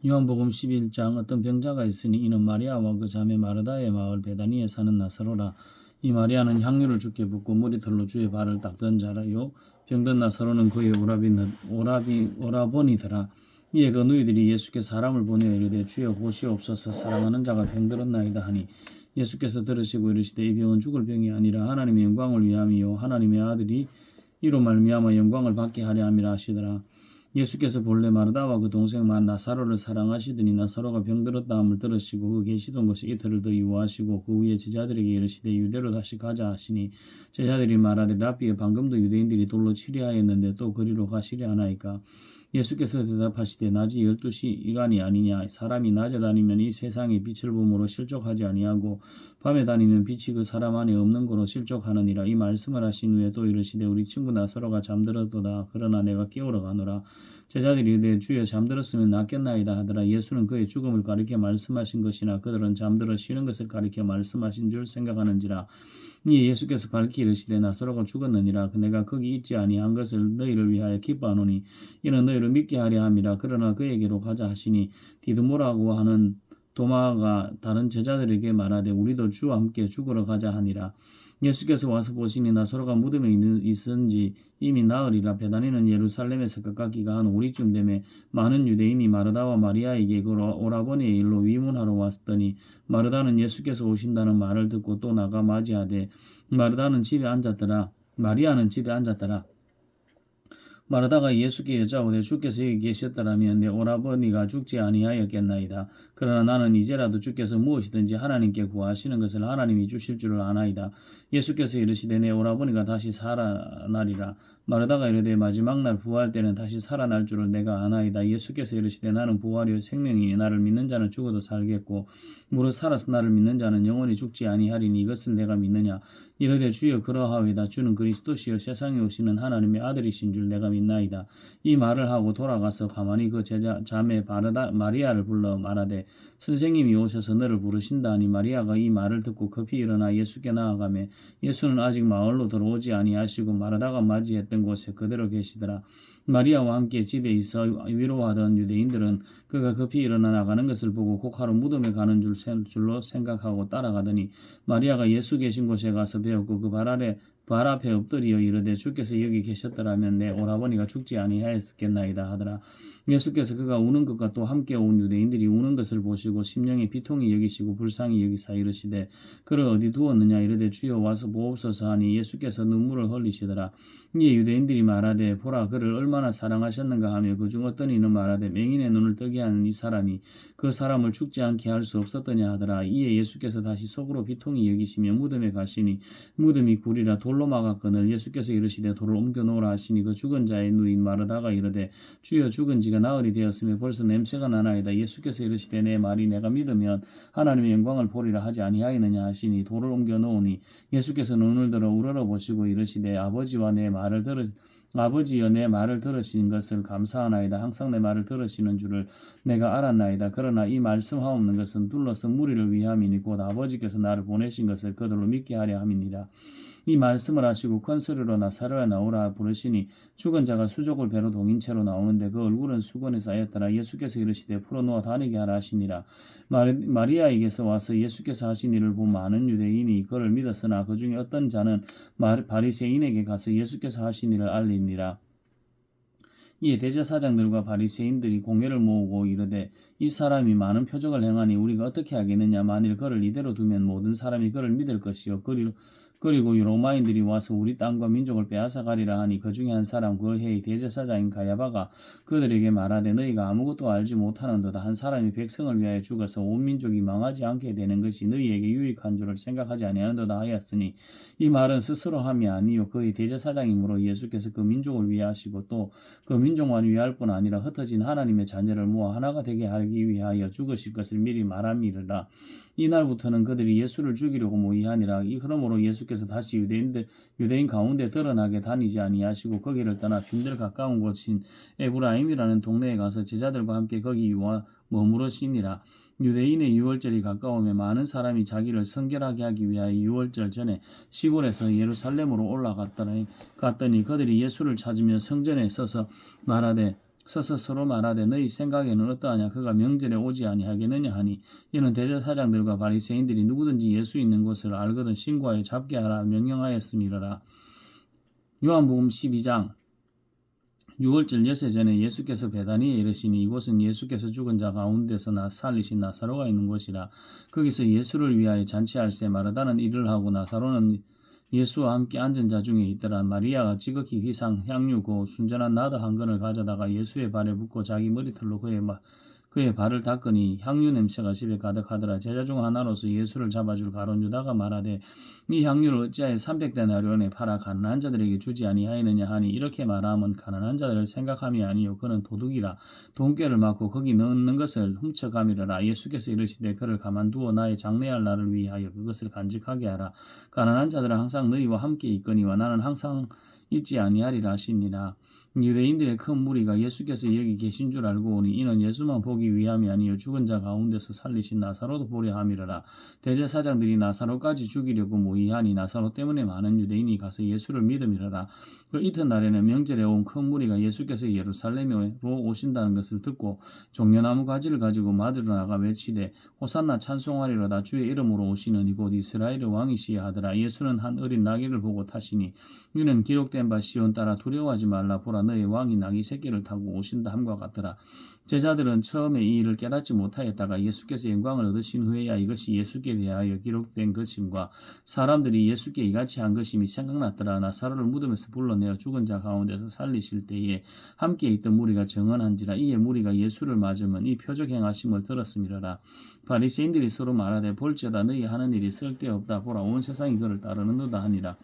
요한복음 11장 어떤 병자가 있으니 이는 마리아와 그 자매 마르다의 마을 베다니에 사는 나사로라. 이 마리아는 향유를 주께 붓고 머리털로 주의 발을 닦던 자라요. 병든 나사로는 그의 오라버니더라. 이에 그 누이들이 예수께 사람을 보내어 이르되 주여 보시옵소서 사랑하는 자가 병들었나이다 하니 예수께서 들으시고 이르시되 이 병은 죽을 병이 아니라 하나님의 영광을 위함이요 하나님의 아들이 이로 말미암아 영광을 받게 하려 함이라 하시더라. 예수께서 본래 마르다와 그 동생 나사로를 사랑하시더니 나사로가 병들었다 함을 들으시고 그 계시던 곳에 이틀을 더 유하시고 그 후에 제자들에게 이르시되 유대로 다시 가자 하시니 제자들이 말하되 랍비여 방금도 유대인들이 돌로 치려하였는데 또 그리로 가시려 하나이까. 예수께서 대답하시되 낮이 12시간이 아니냐. 사람이 낮에 다니면 이 세상의 빛을 보므로 실족하지 아니하고 밤에 다니면 빛이 그 사람 안에 없는 거로 실족하느니라. 이 말씀을 하신 후에 또 이르시되 우리 친구 나사로가 잠들었도다. 그러나 내가 깨우러 가노라. 제자들이 이르되 주여 잠들었으면 낫겠나이다 하더라. 예수는 그의 죽음을 가리켜 말씀하신 것이나 그들은 잠들어 쉬는 것을 가리켜 말씀하신 줄 생각하는지라. 이에 예수께서 밝히 이르시되 나사로가 죽었느니라. 내가 거기 있지 아니한 것을 너희를 위하여 기뻐하노니 이는 너희를 믿게 하려 함이라. 그러나 그에게로 가자 하시니 디드모라고 하는 도마가 다른 제자들에게 말하되 우리도 주와 함께 죽으러 가자 하니라. 예수께서 와서 보시니 나사로가 무덤에 있은지 이미 나흘이라. 베다니는 예루살렘에서 가깝기가 한 오리쯤 되매 많은 유대인이 마르다와 마리아에게 그 오라버니의 일로 위문하러 왔더니 마르다는 예수께서 오신다는 말을 듣고 또 나가 맞이하되 마르다는 집에 앉았더라. 마리아는 집에 앉았더라. 마르다가 예수께 여짜오되 주께서 여기 계셨더라면 내 오라버니가 죽지 아니하였겠나이다. 그러나 나는 이제라도 주께서 무엇이든지 하나님께 구하시는 것을 하나님이 주실 줄을 아나이다. 예수께서 이르시되 내 오라버니가 다시 살아나리라. 마르다가 이르되 마지막 날 부활 때는 다시 살아날 줄을 내가 아나이다. 예수께서 이르시되 나는 부활이요 생명이니 나를 믿는 자는 죽어도 살겠고 무릇 살아서 나를 믿는 자는 영원히 죽지 아니하리니 이것을 내가 믿느냐. 이르되 주여 그러하오이다. 주는 그리스도시요 세상에 오시는 하나님의 아들이신 줄 내가 믿나이다. 이 말을 하고 돌아가서 가만히 그 자매 마리아를 불러 말하되 선생님이 오셔서 너를 부르신다 하니 마리아가 이 말을 듣고 급히 일어나 예수께 나아가매 예수는 아직 마을로 들어오지 아니하시고 마르다가 맞이했던 곳에 그대로 계시더라. 마리아와 함께 집에 있어 위로하던 유대인들은 그가 급히 일어나 나가는 것을 보고 곧바로 무덤에 가는 줄로 생각하고 따라가더니 마리아가 예수 계신 곳에 가서 배웠고 그 발 앞에 엎드려 이르되 주께서 여기 계셨더라면 내 오라버니가 죽지 아니하였겠나이다 하더라. 예수께서 그가 우는 것과 또 함께 온 유대인들이 우는 것을 보시고 심령에 비통히 여기시고 불쌍히 여기사 이르시되 그를 어디 두었느냐. 이르되 주여 와서 보옵소서 하니 예수께서 눈물을 흘리시더라. 이에 유대인들이 말하되 보라 그를 얼마나 사랑하셨는가 하며 그중 어떤 이는 말하되 맹인의 눈을 뜨게 하는 이 사람이 그 사람을 죽지 않게 할 수 없었더냐 하더라. 이에 예수께서 다시 속으로 비통히 여기시며 무덤에 가시니 무덤이 굴이라 돌로 막았거늘 예수께서 이르시되 돌을 옮겨 놓으라 하시니 그 죽은 자의 누인 마르다가 이르되 주여 죽은 지가 나흘이 되었으며 벌써 냄새가 나나이다. 예수께서 이르시되 내 말이 내가 믿으면 하나님의 영광을 보리라 하지 아니하였느냐 하시니 돌을 옮겨 놓으니 예수께서 눈을 들어 우러러 보시고 이르시되 아버지여 내 말을 들으신 것을 감사하나이다. 항상 내 말을 들으시는 줄을 내가 알았나이다. 그러나 이 말씀하옵는 것은 둘러서 무리를 위함이니 곧 아버지께서 나를 보내신 것을 그들로 믿게 하려 함이니라. 이 말씀을 하시고 큰 소리로 나사로야 나오라 부르시니 죽은 자가 수족을 배로 동인 채로 나오는데 그 얼굴은 수건에 쌓였더라. 예수께서 이르시되 풀어놓아 다니게 하라 하시니라. 마리아에게서 와서 예수께서 하신 일을 본 많은 유대인이 그를 믿었으나 그 중에 어떤 자는 바리새인에게 가서 예수께서 하신 일을 알리니라. 이에 대제사장들과 바리새인들이 공회를 모으고 이르되 이 사람이 많은 표적을 행하니 우리가 어떻게 하겠느냐. 만일 그를 이대로 두면 모든 사람이 그를 믿을 것이요 그리고 로마인들이 와서 우리 땅과 민족을 빼앗아 가리라 하니 그 중에 한 사람 그 해의 대제사장인 가야바가 그들에게 말하되 너희가 아무것도 알지 못하는도다. 한 사람이 백성을 위하여 죽어서 온 민족이 망하지 않게 되는 것이 너희에게 유익한 줄을 생각하지 아니하는도다 하였으니 이 말은 스스로 함이 아니요 그의 대제사장이므로 예수께서 그 민족을 위하시고 또 그 민족만 위할 뿐 아니라 흩어진 하나님의 자녀를 모아 하나가 되게 하기 위하여 죽으실 것을 미리 말함이르라. 이날부터는 그들이 예수를 죽이려고 모의하니라. 그러므로 예수께서 다시 유대인 가운데 드러나게 다니지 아니하시고 거기를 떠나 빈들 가까운 곳인 에브라임이라는 동네에 가서 제자들과 함께 거기 머무르시니라. 유대인의 유월절이 가까우며 많은 사람이 자기를 성결하게 하기 위하여 유월절 전에 시골에서 예루살렘으로 올라갔더니 그들이 예수를 찾으며 성전에 서서 말하되 서서 서로 말하되 너희 생각에는 어떠하냐 그가 명절에 오지 아니하겠느냐 하니 이는 대제사장들과 바리새인들이 누구든지 예수 있는 곳을 알거든 신고하여 잡게 하라 명령하였음이러라. 요한복음 12장 6월절 엿새 전에 예수께서 베다니에 이르시니 이곳은 예수께서 죽은 자 가운데서 살리신 나사로가 있는 곳이라. 거기서 예수를 위하여 잔치할새 마르다는 일을 하고 나사로는 예수와 함께 앉은 자 중에 있더라. 마리아가 지극히 귀상 향유 고 순전한 나드 한 근을 가져다가 예수의 발에 붓고 자기 머리털로 그의 발을 닦으니 향유 냄새가 집에 가득하더라. 제자 중 하나로서 예수를 잡아줄 가룟 유다가 말하되 이 향유를 어찌하여 300데나리온에 팔아 가난한 자들에게 주지 아니하였느냐 하니 이렇게 말하면 가난한 자들을 생각함이 아니요 그는 도둑이라. 돈꾀를 맞고 거기 넣는 것을 훔쳐가미르라. 예수께서 이르시되 그를 가만두어 나의 장래할 날을 위하여 그것을 간직하게 하라. 가난한 자들은 항상 너희와 함께 있거니와 나는 항상 있지 아니하리라 하시니라. 유대인들의 큰 무리가 예수께서 여기 계신 줄 알고 오니 이는 예수만 보기 위함이 아니요 죽은 자 가운데서 살리신 나사로도 보려 함이러라. 대제사장들이 나사로까지 죽이려고 모의하니 나사로 때문에 많은 유대인이 가서 예수를 믿음이러라. 그 이튿날에는 명절에 온 큰 무리가 예수께서 예루살렘으로 오신다는 것을 듣고 종려나무 가지를 가지고 마들로 나가 외치되 호산나 찬송하리로다 주의 이름으로 오시는 이곳 이스라엘의 왕이시여 하더라. 예수는 한 어린 나귀를 보고 타시니 이는 기록된 바 시온 따라 두려워하지 말라 보라 너의 왕이 나귀 새끼를 타고 오신다 함과 같더라. 제자들은 처음에 이 일을 깨닫지 못하였다가 예수께서 영광을 얻으신 후에야 이것이 예수께 대하여 기록된 것임과 사람들이 예수께 이같이 한 것임이 생각났더라. 나사로를 무덤에서 불러내어 죽은 자 가운데서 살리실 때에 함께 있던 무리가 증언한지라. 이에 무리가 예수를 맞으면 이 표적 행하심을 들었음이러라. 바리새인들이 서로 말하되 볼지어다 너희 하는 일이 쓸데없다 보라 온 세상이 그를 따르는도다 하니라.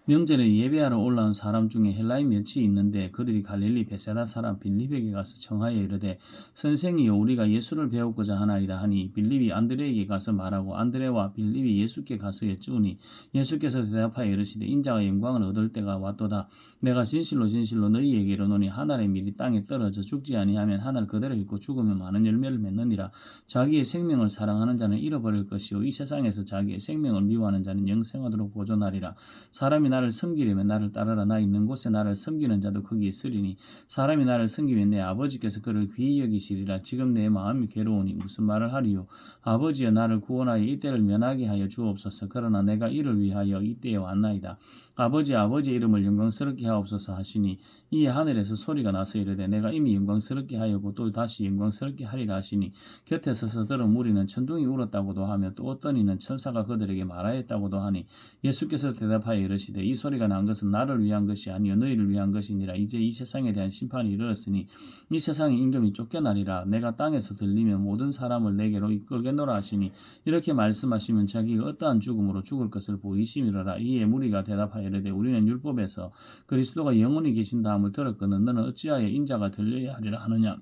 명절에 예배하러 올라온 사람 중에 헬라인 몇이 있는데 그들이 갈릴리 베세다 사람 빌립에게 가서 청하여 이르되 선생이여 우리가 예수를 배우고자 하나이다 하니 빌립이 안드레에게 가서 말하고 안드레와 빌립이 예수께 가서 여쭈니 예수께서 대답하여 이르시되 인자가 영광을 얻을 때가 왔도다. 내가 진실로 너희에게 이르노니 하늘의 밀이 땅에 떨어져 죽지 아니하면 하늘 그대로 있고 죽으면 많은 열매를 맺느니라. 자기의 생명을 사랑하는 자는 잃어버릴 것이요 이 세상에서 자기의 생명을 미워하는 자는 영생하도록 보존하리라. 사람이 나를 섬기려면 나를 따르라. 나 있는 곳에 나를 섬기는 자도 거기 있으리니 사람이 나를 섬기면 내 아버지께서 그를 귀히 여기시리라. 지금 내 마음이 괴로우니 무슨 말을 하리요. 아버지여 나를 구원하여 이때를 면하게 하여 주옵소서. 그러나 내가 이를 위하여 이때에 왔나이다. 아버지의 이름을 영광스럽게 하옵소서 하시니 이에 하늘에서 소리가 나서 이르되 내가 이미 영광스럽게 하였고 또 다시 영광스럽게 하리라 하시니 곁에 서서 들은 무리는 천둥이 울었다고도 하며 또 어떤 이는 천사가 그들에게 말하였다고도 하니 예수께서 대답하여 이르시되 이 소리가 난 것은 나를 위한 것이 아니요 너희를 위한 것이니라. 이제 이 세상에 대한 심판이 이르렀으니 이 세상의 임금이 쫓겨나리라. 내가 땅에서 들리면 모든 사람을 내게로 이끌겠노라 하시니 이렇게 말씀하시면 자기가 어떠한 죽음으로 죽을 것을 보이심이로라. 이에 무리가 대답하여 이르되 우리는 율법에서 그리스도가 영원히 계신다함을 들었거늘 너는 어찌하여 인자가 들려야 하리라 하느냐.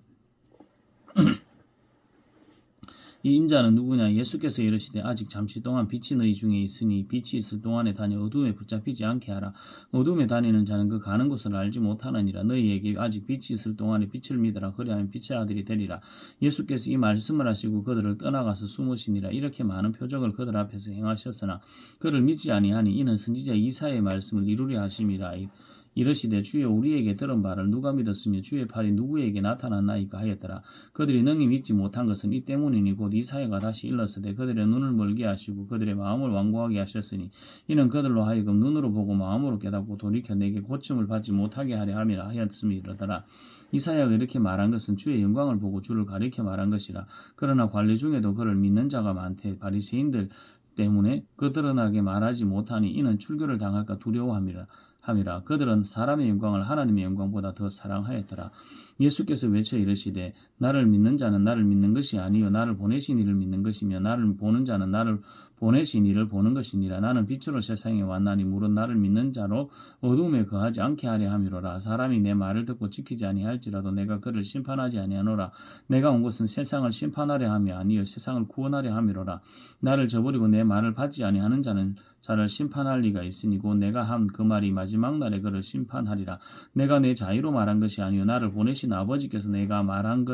이 인자는 누구냐? 예수께서 이르시되 아직 잠시 동안 빛이 너희 중에 있으니 빛이 있을 동안에 다녀 어둠에 붙잡히지 않게 하라. 어둠에 다니는 자는 그 가는 곳을 알지 못하느니라. 너희에게 아직 빛이 있을 동안에 빛을 믿으라. 그리하면 빛의 아들이 되리라. 예수께서 이 말씀을 하시고 그들을 떠나가서 숨으시니라. 이렇게 많은 표적을 그들 앞에서 행하셨으나 그를 믿지 아니하니 이는 선지자 이사야의 말씀을 이루려 하심이라. 이르시되 주여 우리에게 들은 바를 누가 믿었으며 주의 팔이 누구에게 나타났나이까 하였더라. 그들이 능히 믿지 못한 것은 이 때문이니 곧 이사야가 다시 일렀으되 그들의 눈을 멀게 하시고 그들의 마음을 완고하게 하셨으니 이는 그들로 하여금 눈으로 보고 마음으로 깨닫고 돌이켜 내게 고침을 받지 못하게 하려 함이라 하였음이로더라. 이사야가 이렇게 말한 것은 주의 영광을 보고 주를 가리켜 말한 것이라. 그러나 관리 중에도 그를 믿는 자가 많되 바리새인들 때문에 그드러나게 말하지 못하니 이는 출교를 당할까 두려워함이라. 그들은 사람의 영광을 하나님의 영광보다 더 사랑하였더라. 예수께서 외쳐 이르시되 나를 믿는 자는 나를 믿는 것이 아니요 나를 보내신 이를 믿는 것이며 나를 보는 자는 나를 보내신 이를 보는 것이니라. 나는 빛으로 세상에 왔나니 물은 나를 믿는 자로 어둠에 거하지 않게 하려 함이로라. 사람이 내 말을 듣고 지키지 아니할지라도 내가 그를 심판하지 아니하노라. 내가 온 것은 세상을 심판하려 함이 아니요 세상을 구원하려 함이로라. 나를 저버리고 내 말을 받지 아니하는 자를 심판할 리가 있으니 곧 내가 한 그 말이 마지막 날에 그를 심판하리라. 내가 내 자의로 말한 것이 아니요 나를 보내신 아버지께서 내가 말할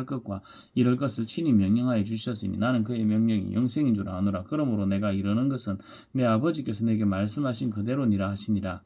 것과 이럴 것을 친히 명령하여 주셨으니 나는 그의 명령이 영생인 줄 아노라. 그러므로 내가 이르는 것은 내 아버지께서 내게 말씀하신 그대로니라 하시니라.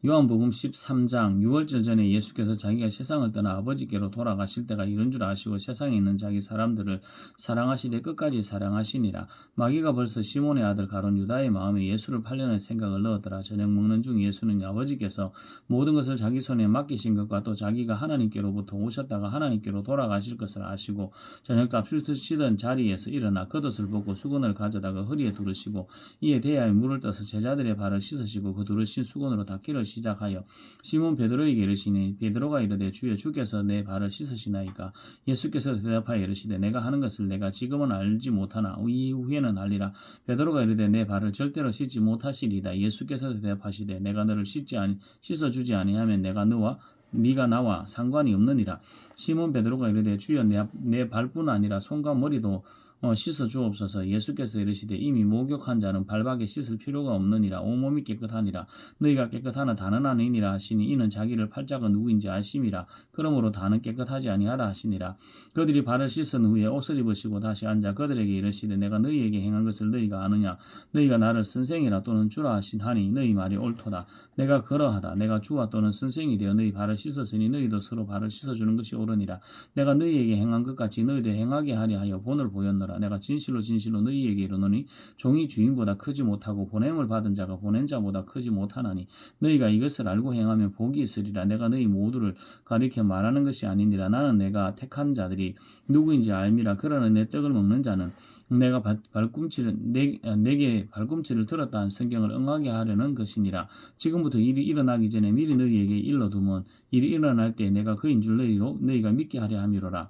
요한복음 13장 6월절 전에 예수께서 자기가 세상을 떠나 아버지께로 돌아가실 때가 이런 줄 아시고 세상에 있는 자기 사람들을 사랑하시되 끝까지 사랑하시니라. 마귀가 벌써 시몬의 아들 가룟 유다의 마음에 예수를 팔려는 생각을 넣었더라. 저녁 먹는 중 예수는 아버지께서 모든 것을 자기 손에 맡기신 것과 또 자기가 하나님께로부터 오셨다가 하나님께로 돌아가실 것을 아시고 저녁 잡수시던 자리에서 일어나 겉옷을 벗고 수건을 가져다가 허리에 두르시고 이에 대야에 물을 떠서 제자들의 발을 씻으시고 그 두르신 수건으로 닦기를 시작하여 시몬 베드로에게 이르시니 베드로가 이르되 주여 주께서 내 발을 씻으시나이까. 예수께서 대답하여 이르시되 내가 하는 것을 내가 지금은 알지 못하나 이후에는 알리라. 베드로가 이르되 내 발을 절대로 씻지 못하시리다. 예수께서 대답하시되 내가 너를 씻어주지 아니하면 네가 나와 상관이 없느니라. 시몬 베드로가 이르되 주여 내 발뿐 아니라 손과 머리도 씻어 주옵소서. 예수께서 이르시되 이미 목욕한 자는 발밖에 씻을 필요가 없느니라. 온몸이 깨끗하니라. 너희가 깨끗하나 다는 아니니라 하시니 이는 자기를 팔자가 누구인지 아심이라. 그러므로 다는 깨끗하지 아니하다 하시니라. 그들이 발을 씻은 후에 옷을 입으시고 다시 앉아 그들에게 이르시되 내가 너희에게 행한 것을 너희가 아느냐. 너희가 나를 선생이라 또는 주라 하시하니 너희 말이 옳도다. 내가 그러하다. 내가 주와 또는 선생이 되어 너희 발을 씻었으니 너희도 서로 발을 씻어주는 것이 옳으니라. 내가 너희에게 행한 것 같이 너희도 행하게 하려 하여 본을 보였노라. 내가 진실로 너희에게 이르노니 종이 주인보다 크지 못하고 보냄을 받은 자가 보낸 자보다 크지 못하나니 너희가 이것을 알고 행하면 복이 있으리라. 내가 너희 모두를 가리켜 말하는 것이 아니니라. 나는 내가 택한 자들이 누구인지 알미라. 그러나 내 떡을 먹는 자는 내가 내게 발꿈치를 들었다는 성경을 응하게 하려는 것이니라. 지금부터 일이 일어나기 전에 미리 너희에게 일러두면 일이 일어날 때 내가 그인 줄 너희가 믿게 하려 함이로라.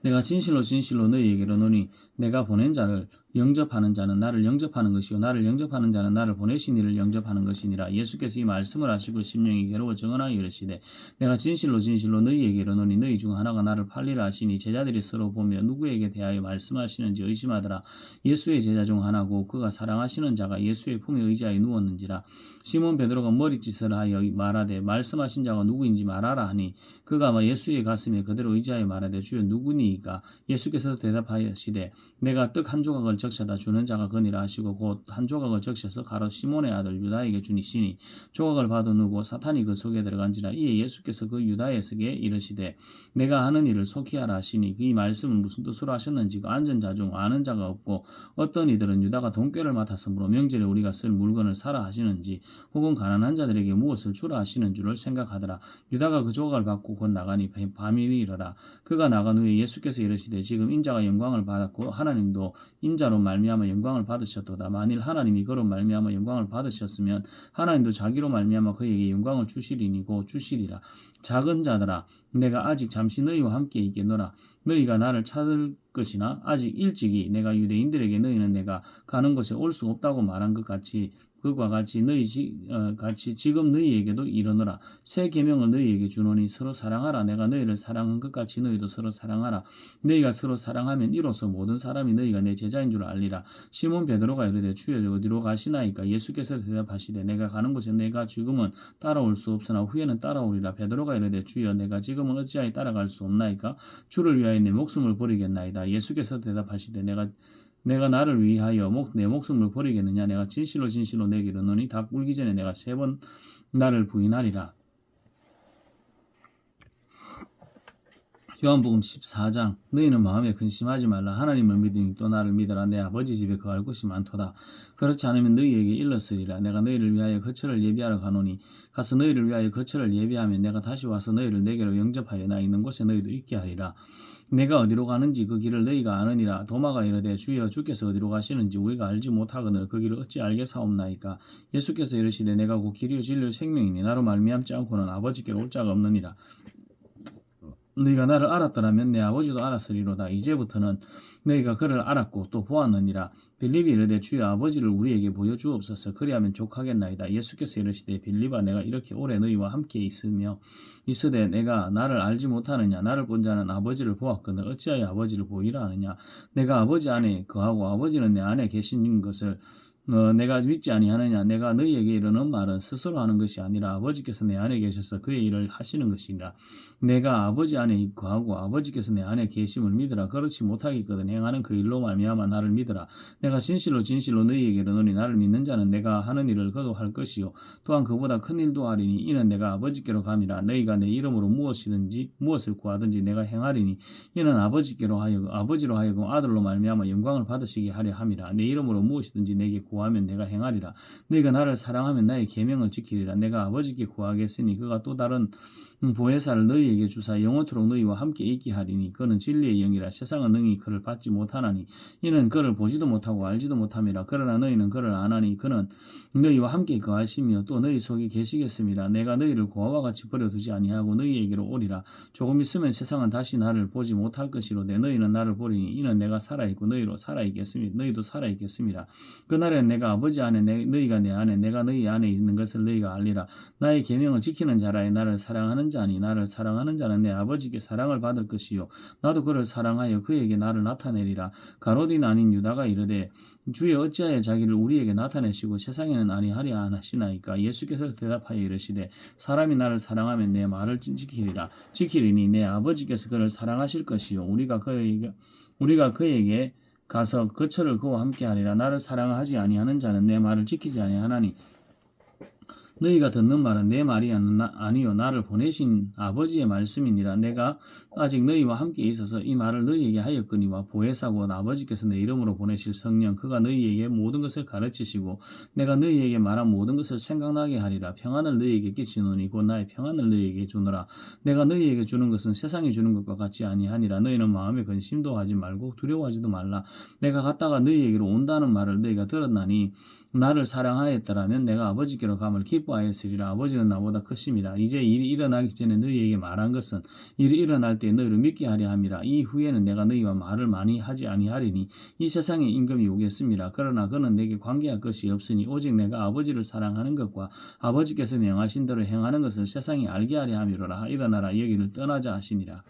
내가 진실로 너희에게 이르노니 내가 보낸 자를 영접하는 자는 나를 영접하는 것이요 나를 영접하는 자는 나를 보내신 이를 영접하는 것이니라. 예수께서 이 말씀을 하시고 심령이 괴로워 정언하여 이르시되 내가 진실로 너희에게 이르노니 너희 중 하나가 나를 팔리라 하시니 제자들이 서로 보며 누구에게 대하여 말씀하시는지 의심하더라. 예수의 제자 중 하나고 그가 사랑하시는 자가 예수의 품에 의지하여 누웠는지라. 시몬 베드로가 머리짓을 하여 말하되 말씀하신 자가 누구인지 말하라 하니 그가 예수의 가슴에 그대로 의지하여 말하되 주여 누구니이까. 예수께서 대답하시되 내가 떡 한 조각을 적셔다 주는 자가 거니라 하시고 곧 한 조각을 적셔서 가롯 시몬의 아들 유다에게 주니시니 조각을 받은 후고 사탄이 그 속에 들어간지라. 이에 예수께서 그 유다에게 이르시되 내가 하는 일을 속히 하라 하시니 이 말씀은 무슨 뜻으로 하셨는지 그 앉은 자 중 아는 자가 없고 어떤 이들은 유다가 돈꾀를 맡았으므로 명절에 우리가 쓸 물건을 사라 하시는지 혹은 가난한 자들에게 무엇을 주라 하시는 줄을 생각하더라. 유다가 그 조각을 받고 곧 나가니 밤이 이르라. 그가 나간 후에 예수께서 이르시되 지금 인자가 영광을 받았고 하나님도 인자로 말미암아 영광을 받으셨도다. 만일 하나님이 그로 말미암아 영광을 받으셨으면 하나님도 자기로 말미암아 그에게 영광을 주시리라. 작은 자들아 내가 아직 잠시 너희와 함께 있겠노라. 너희가 나를 찾을 것이나 아직 일찍이 내가 유대인들에게 너희는 내가 가는 곳에 올 수 없다고 말한 것 같이 그와 같이 같이 지금 너희에게도 이르노라. 새 계명을 너희에게 주노니 서로 사랑하라. 내가 너희를 사랑한 것 같이 너희도 서로 사랑하라. 너희가 서로 사랑하면 이로써 모든 사람이 너희가 내 제자인 줄 알리라. 시몬 베드로가 이르되 주여 어디로 가시나이까. 예수께서 대답하시되 내가 가는 곳에 내가 지금은 따라올 수 없으나 후에는 따라오리라. 베드로가 이르되 주여 내가 지금은 어찌하여 따라갈 수 없나이까. 주를 위하여 내 목숨을 버리겠나이다. 예수께서 대답하시되 내가 나를 위하여 내 목숨을 버리겠느냐. 내가 진실로 내게 이르노니 닭 울기 전에 내가 3번 나를 부인하리라. 요한복음 14장 너희는 마음에 근심하지 말라. 하나님을 믿으니 또 나를 믿으라. 내 아버지 집에 거할 곳이 많도다. 그렇지 않으면 너희에게 일렀으리라. 내가 너희를 위하여 거처를 예비하러 가노니 가서 너희를 위하여 거처를 예비하면 내가 다시 와서 너희를 내게로 영접하여 나 있는 곳에 너희도 있게 하리라. 내가 어디로 가는지 그 길을 너희가 아느니라. 도마가 이르되 주여 주께서 어디로 가시는지 우리가 알지 못하거늘 그 길을 어찌 알겠사옵나이까. 예수께서 이르시되 내가 곧 길이요 진리요 생명이니 나로 말미암지 않고는 아버지께로 올 자가 없느니라. 너희가 나를 알았더라면 내 아버지도 알았으리로다. 이제부터는 너희가 그를 알았고 또 보았느니라. 빌립이 이르되 주여 아버지를 우리에게 보여주옵소서. 그리하면 족하겠나이다. 예수께서 이르시되 빌립아 내가 이렇게 오래 너희와 함께 있으되 내가 나를 알지 못하느냐. 나를 본 자는 아버지를 보았거늘 어찌하여 아버지를 보이라 하느냐. 내가 아버지 안에 거하고 아버지는 내 안에 계신 것을 내가 믿지 아니하느냐. 내가 너희에게 이르는 말은 스스로 하는 것이 아니라 아버지께서 내 안에 계셔서 그의 일을 하시는 것이니라. 내가 아버지 안에 거하고 아버지께서 내 안에 계심을 믿으라. 그렇지 못하겠거든 행하는 그 일로 말미암아 나를 믿으라. 내가 진실로 너희에게 이르노니 나를 믿는 자는 내가 하는 일을 그도 할 것이요 또한 그보다 큰 일도 하리니 이는 내가 아버지께로 감이라. 너희가 내 이름으로 무엇을 구하든지 내가 행하리니 이는 아버지로 하여금 아들로 말미암아 영광을 받으시게 하려 함이라. 내 이름으로 무엇이든지 내게 구하면 내가 행하리라. 너희가 나를 사랑하면 나의 계명을 지키리라. 내가 아버지께 구하겠으니 그가 또 다른 보혜사를 너희에게 주사 영원토록 너희와 함께 있게 하리니 그는 진리의 영이라. 세상은 능히 그를 받지 못하나니 이는 그를 보지도 못하고 알지도 못함이라. 그러나 너희는 그를 아나니 그는 너희와 함께 거하시며 또 너희 속에 계시겠음이라. 내가 너희를 고아와 같이 버려두지 아니하고 너희에게로 오리라. 조금 있으면 세상은 다시 나를 보지 못할 것이로되 너희는 나를 보리니 이는 내가 살아있고 너희도 살아있겠습니다. 그날엔 내가 아버지 안에 너희가 내 안에 내가 너희 안에 있는 것을 너희가 알리라. 나의 계명을 지키는 자라에 나를 사랑하는 자니 나를 사랑하는 자는 내 아버지께 사랑을 받을 것이요 나도 그를 사랑하여 그에게 나를 나타내리라. 가롯인 아닌 유다가 이르되 주여 어찌하여 자기를 우리에게 나타내시고 세상에는 아니하리 하시나이까. 예수께서 대답하여 이르시되 사람이 나를 사랑하면 내 말을 지키리니 내 아버지께서 그를 사랑하실 것이요 우리가 그에게 가서 거처를 그와 함께 하리라. 나를 사랑하지 아니하는 자는 내 말을 지키지 아니하나니 너희가 듣는 말은 내 말이 아니요 나를 보내신 아버지의 말씀이니라. 내가 아직 너희와 함께 있어서 이 말을 너희에게 하였거니와 보혜사고 아버지께서 내 이름으로 보내실 성령 그가 너희에게 모든 것을 가르치시고 내가 너희에게 말한 모든 것을 생각나게 하리라. 평안을 너희에게 끼치노니 곧 나의 평안을 너희에게 주노라. 내가 너희에게 주는 것은 세상이 주는 것과 같지 아니하니라. 너희는 마음에 근심도 하지 말고 두려워하지도 말라. 내가 갔다가 너희에게로 온다는 말을 너희가 들었나니 나를 사랑하였더라면 내가 아버지께로 감을 기뻐하였으리라. 아버지는 나보다 크심이라. 이제 일이 일어나기 전에 너희에게 말한 것은 일이 일어날 때 너희를 믿게 하려 함이라. 이 후에는 내가 너희와 말을 많이 하지 아니하리니 이 세상의 임금이 오겠습니다. 그러나 그는 내게 관계할 것이 없으니 오직 내가 아버지를 사랑하는 것과 아버지께서 명하신 대로 행하는 것을 세상이 알게 하려 함이로라. 일어나라 여기를 떠나자 하시니라.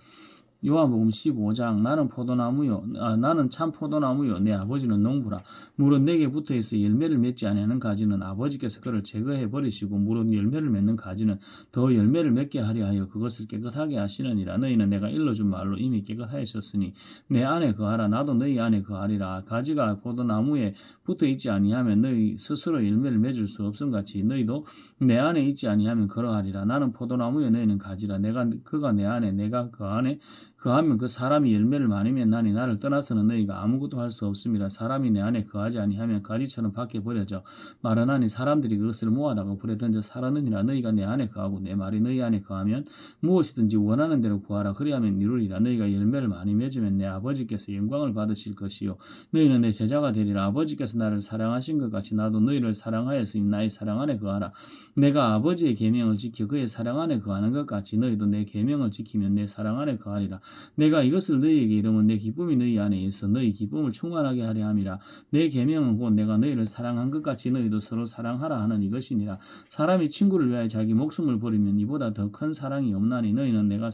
요한복음 15장 나는 참 포도나무요 내 아버지는 농부라. 무릇 내게 붙어있어 열매를 맺지 아니하는 가지는 아버지께서 그를 제거해 버리시고 무릇 열매를 맺는 가지는 더 열매를 맺게 하려 하여 그것을 깨끗하게 하시느니라. 너희는 내가 일러준 말로 이미 깨끗하였으니 내 안에 거하라. 나도 너희 안에 거하리라. 가지가 포도나무에 붙어있지 아니하면 너희 스스로 열매를 맺을 수 없음같이 너희도 내 안에 있지 아니하면 그러하리라. 나는 포도나무에 너희는 가지라. 그가 내 안에 내가 그 안에 그하면 그 사람이 열매를 많이 맺나니 나를 떠나서는 너희가 아무것도 할 수 없습니다. 사람이 내 안에 거하지 아니하면 가지처럼 밖에 버려져 마르나니 사람들이 그것을 모아다가 불에 던져 사르느니라. 너희가 내 안에 거하고 내 말이 너희 안에 거하면 무엇이든지 원하는 대로 구하라. 그리하면 이루리라. 너희가 열매를 많이 맺으면 내 아버지께서 영광을 받으실 것이요 너희는 내 제자가 되리라. 아버지께서 나를 사랑하신 것 같이 나도 너희를 사랑하였으니 나의 사랑 안에 거하라. 내가 아버지의 계명을 지켜 그의 사랑 안에 거하는 것 같이 너희도 내 계명을 지키면 내 사랑 안에 거하리라. 내가 이것을 너희에게 이르면 내 기쁨이 너희 안에 있어 너희 기쁨을 충만하게 하려 함이라. 내 계명은 곧 내가 너희를 사랑한 것 같이 너희도 서로 사랑하라 하는 이것이니라. 사람이 친구를 위하여 자기 목숨을 버리면 이보다 더 큰 사랑이 없나니 너희는 내가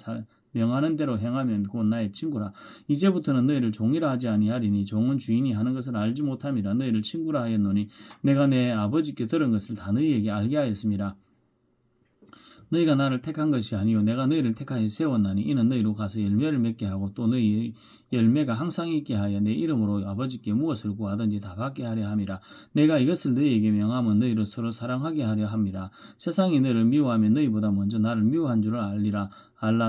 명하는 대로 행하면 곧 나의 친구라. 이제부터는 너희를 종이라 하지 아니하리니 종은 주인이 하는 것을 알지 못함이라. 너희를 친구라 하였노니 내가 내 아버지께 들은 것을 다 너희에게 알게 하였음이라. 너희가 나를 택한 것이 아니요 내가 너희를 택하여 세웠나니 이는 너희로 가서 열매를 맺게 하고 또 너희 열매가 항상 있게 하여 내 이름으로 아버지께 무엇을 구하든지 다 받게 하려 함이라. 내가 이것을 너희에게 명하면 너희를 서로 사랑하게 하려 함이라. 세상이 너희를 미워하면 너희보다 먼저 나를 미워한 줄을 알라.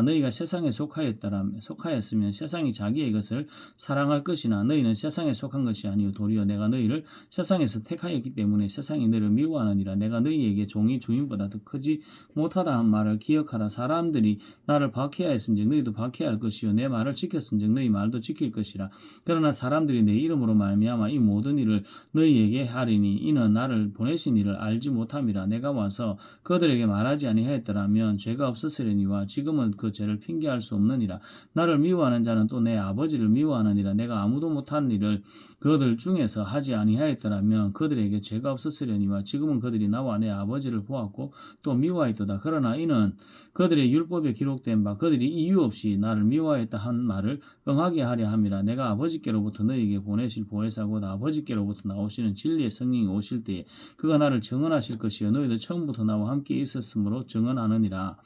너희가 세상에 속하였으면 세상이 자기의 것을 사랑할 것이나 너희는 세상에 속한 것이 아니요 도리어 내가 너희를 세상에서 택하였기 때문에 세상이 너희를 미워하느니라. 내가 너희에게 종이 주인보다 더 크지 못하다 한 말을 기억하라. 사람들이 나를 박해하였은즉 너희도 박해할 것이요 내 말을 지켰은즉 너희 말도 지킬 것이라. 그러나 사람들이 내 이름으로 말미암아 이 모든 일을 너희에게 하리니 이는 나를 보내신 이를 알지 못함이라. 내가 와서 그들에게 말하지 아니하였더라면 죄가 없었으려니와 지금 지금은 그 죄를 핑계할 수 없느니라. 나를 미워하는 자는 또 내 아버지를 미워하느니라. 내가 아무도 못하는 일을 그들 중에서 하지 아니하였더라면 그들에게 죄가 없었으려니와 지금은 그들이 나와 내 아버지를 보았고 또 미워하였도다. 그러나 이는 그들의 율법에 기록된 바 그들이 이유 없이 나를 미워하였다 한 말을 응하게 하려 함이라. 내가 아버지께로부터 너희에게 보내실 보혜사고 아버지께로부터 나오시는 진리의 성령이 오실 때에 그가 나를 증언하실 것이요 너희도 처음부터 나와 함께 있었으므로 증언하느니라.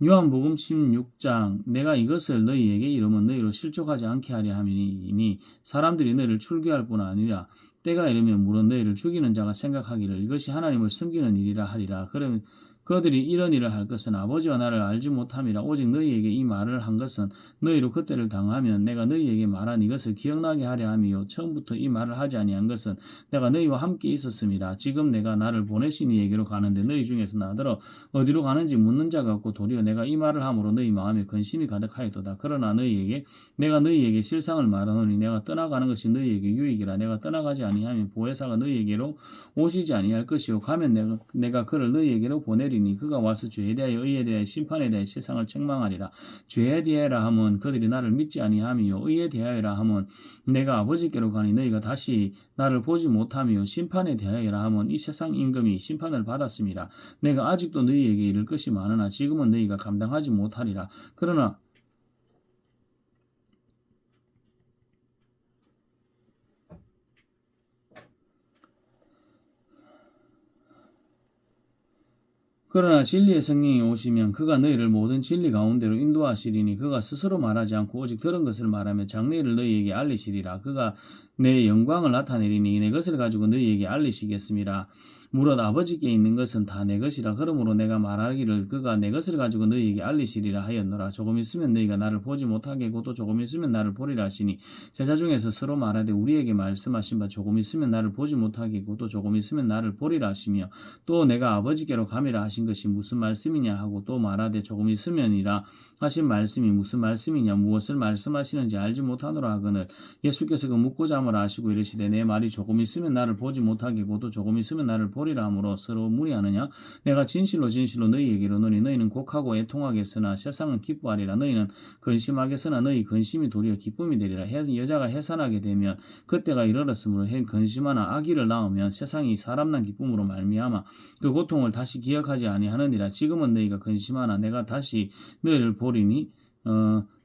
요한복음 16장 내가 이것을 너희에게 이르면 너희로 실족하지 않게 하려 함이니 사람들이 너희를 출교할 뿐 아니라 때가 이르면 물론 너희를 죽이는 자가 생각하기를 이것이 하나님을 섬기는 일이라 하리라. 그러면 그들이 이런 일을 할 것은 아버지와 나를 알지 못함이라. 오직 너희에게 이 말을 한 것은 너희로 그때를 당하면 내가 너희에게 말한 이것을 기억나게 하려 함이요 처음부터 이 말을 하지 아니한 것은 내가 너희와 함께 있었음이라. 지금 내가 나를 보내신 이에게로 가는데 너희 중에서 나더러 어디로 가는지 묻는 자가 없고 도리어 내가 이 말을 함으로 너희 마음에 근심이 가득하였도다. 그러나 내가 너희에게 실상을 말하노니 내가 떠나가는 것이 너희에게 유익이라. 내가 떠나가지 아니하면 보혜사가 너희에게로 오시지 아니할 것이요 가면 내가 그를 너희에게로 보내리니 그가 와서 죄에 대하여 의에 대하여 심판에 대하여 세상을 책망하리라. 죄에 대하여라 하면 그들이 나를 믿지 아니함이요 의에 대하여라 하면 내가 아버지께로 가니 너희가 다시 나를 보지 못함이요 심판에 대하여라 하면 이 세상 임금이 심판을 받았습니다. 내가 아직도 너희에게 이를 것이 많으나 지금은 너희가 감당하지 못하리라. 그러나 진리의 성령이 오시면 그가 너희를 모든 진리 가운데로 인도하시리니 그가 스스로 말하지 않고 오직 들은 것을 말하며 장래를 너희에게 알리시리라. 그가 내 영광을 나타내리니 내 것을 가지고 너희에게 알리시겠습니다. 무릇 아버지께 있는 것은 다 내 것이라. 그러므로 내가 말하기를 그가 내 것을 가지고 너희에게 알리시리라 하였노라. 조금 있으면 너희가 나를 보지 못하겠고 또 조금 있으면 나를 보리라 하시니 제자 중에서 서로 말하되 우리에게 말씀하신 바 조금 있으면 나를 보지 못하겠고 또 조금 있으면 나를 보리라 하시며 또 내가 아버지께로 가미라 하신 것이 무슨 말씀이냐 하고 또 말하되 조금 있으면이라 하신 말씀이 무슨 말씀이냐 무엇을 말씀하시는지 알지 못하노라 하거늘 예수께서 그 묻고자 함을 아시고 이르시되 내 말이 조금 있으면 나를 보지 못하겠고 또 조금 있으면 나를 보리라 하므로 서로 무리하느냐. 내가 진실로 너희에게 이르노니 너희는 곡하고 애통하겠으나 세상은 기뻐하리라. 너희는 근심하겠으나 너희 근심이 도리어 기쁨이 되리라. 여자가 해산하게 되면 그때가 이르렀으므로 근심하나 아기를 낳으면 세상이 사람 난 기쁨으로 말미암아 그 고통을 다시 기억하지 아니하느니라. 지금은 너희가 근심하나 내가 다시 너희를 보리니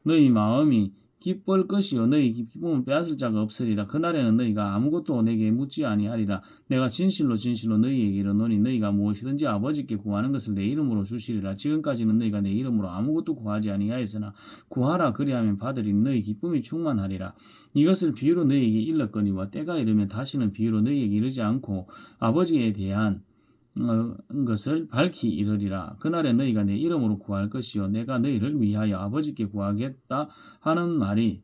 너희 마음이 기쁠 것이요 너희 기쁨을 빼앗을 자가 없으리라. 그날에는 너희가 아무것도 내게 묻지 아니하리라. 내가 진실로 너희에게 이르노니 너희가 무엇이든지 아버지께 구하는 것을 내 이름으로 주시리라. 지금까지는 너희가 내 이름으로 아무것도 구하지 아니하였으나 구하라 그리하면 받으리니 너희 기쁨이 충만하리라. 이것을 비유로 너희에게 일렀거니와 때가 이르면 다시는 비유로 너희에게 이르지 않고 아버지에 대한 것을 밝히 이르리라. 그날에 너희가 내 이름으로 구할 것이요 내가 너희를 위하여 아버지께 구하겠다 하는 말이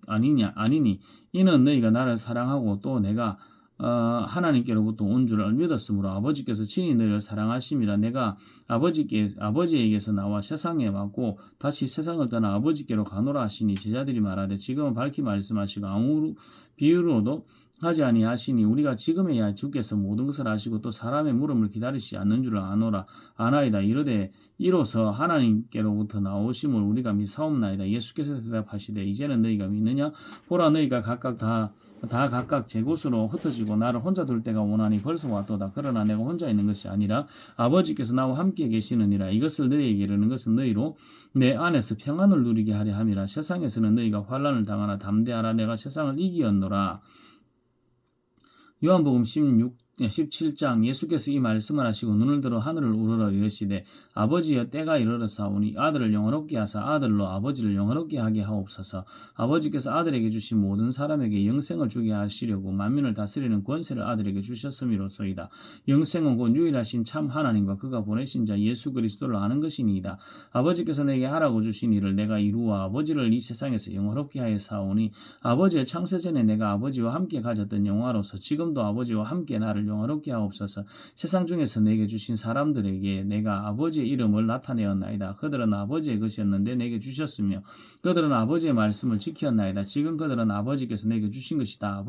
아니니 이는 너희가 나를 사랑하고 또 내가 하나님께로부터 온 줄을 믿었으므로 아버지께서 친히 너희를 사랑하심이라. 내가 아버지에게서 나와 세상에 왔고 다시 세상을 떠나 아버지께로 가노라 하시니 제자들이 말하되 지금은 밝히 말씀하시고 아무 비유로도 하지 아니하시니 우리가 지금에야 주께서 모든 것을 아시고 또 사람의 물음을 기다리시 않는 줄을 아나이다. 이르되 이로써 하나님께로부터 나오심을 우리가 믿사옵나이다. 예수께서 대답하시되 이제는 너희가 믿느냐? 보라 너희가 각각 제 곳으로 흩어지고 나를 혼자 둘 때가 오나니 벌써 왔도다. 그러나 내가 혼자 있는 것이 아니라 아버지께서 나와 함께 계시느니라. 이것을 너희에게 이르는 것은 너희로 내 안에서 평안을 누리게 하려 함이라. 세상에서는 너희가 환난을 당하나 담대하라. 내가 세상을 이기었노라. 요한복음 17장 예수께서 이 말씀을 하시고 눈을 들어 하늘을 우러러 이르시되 아버지여 때가 이르렀사오니 아들을 영원롭게 하사 아들로 아버지를 영원롭게 하게 하옵소서. 아버지께서 아들에게 주신 모든 사람에게 영생을 주게 하시려고 만민을 다스리는 권세를 아들에게 주셨음이로소이다. 영생은 곧 유일하신 참 하나님과 그가 보내신 자 예수 그리스도를 아는 것이니이다. 아버지께서 내게 하라고 주신 일을 내가 이루어 아버지를 이 세상에서 영원롭게 하여 사오니 아버지의 창세 전에 내가 아버지와 함께 가졌던 영화로서 지금도 아버지와 함께 나를 나를 영화롭게 하옵소서. 세상 중에서 내게 주신 사람들에게 내가 아버지의 이름을 나타내었나이다. 그들은 아버지의 것이었는데 내게 주셨으며 그들은 아버지의 말씀을 지켰나이다. 지금 그들은 아버지께서 내게 주신 것이 다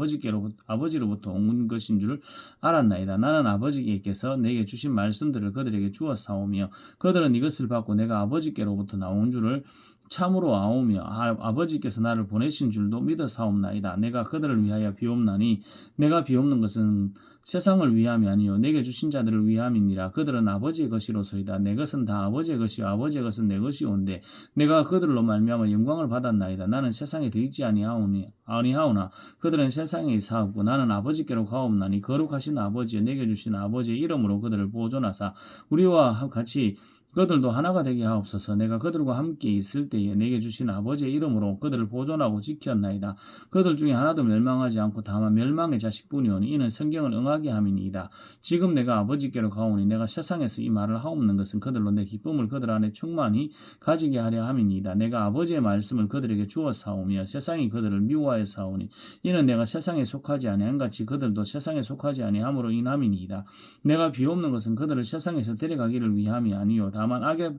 아버지로부터 온 것인 줄 알았나이다. 나는 아버지께서 내게 주신 말씀들을 그들에게 주었사오며 그들은 이것을 받고 내가 아버지께로부터 나온 줄을 참으로 아오며 아버지께서 나를 보내신 줄도 믿어사옵나이다. 내가 그들을 위하여 비옵나니 내가 비옵는 것은 세상을 위함이 아니요 내게 주신 자들을 위함이니라. 그들은 아버지의 것이로소이다. 내 것은 다 아버지의 것이요 아버지의 것은 내 것이온데 내가 그들로 말미암아 영광을 받았나이다. 나는 세상에 들이지 아니하오나 그들은 세상에 있사옵고 나는 아버지께로 가옵나니 거룩하신 아버지여 내게 주신 아버지의 이름으로 그들을 보존하사 우리와 같이 그들도 하나가 되게 하옵소서. 내가 그들과 함께 있을 때에 내게 주신 아버지의 이름으로 그들을 보존하고 지켰나이다. 그들 중에 하나도 멸망하지 않고 다만 멸망의 자식뿐이오니 이는 성경을 응하게 함이니이다. 지금 내가 아버지께로 가오니 내가 세상에서 이 말을 하옵는 것은 그들로 내 기쁨을 그들 안에 충만히 가지게 하려 함이니이다. 내가 아버지의 말씀을 그들에게 주었사오며 세상이 그들을 미워하였사오니 이는 내가 세상에 속하지 아니한 같이 그들도 세상에 속하지 아니함으로 인함이니이다. 내가 비옵는 것은 그들을 세상에서 데려가기를 위함이 아니요 다만 악에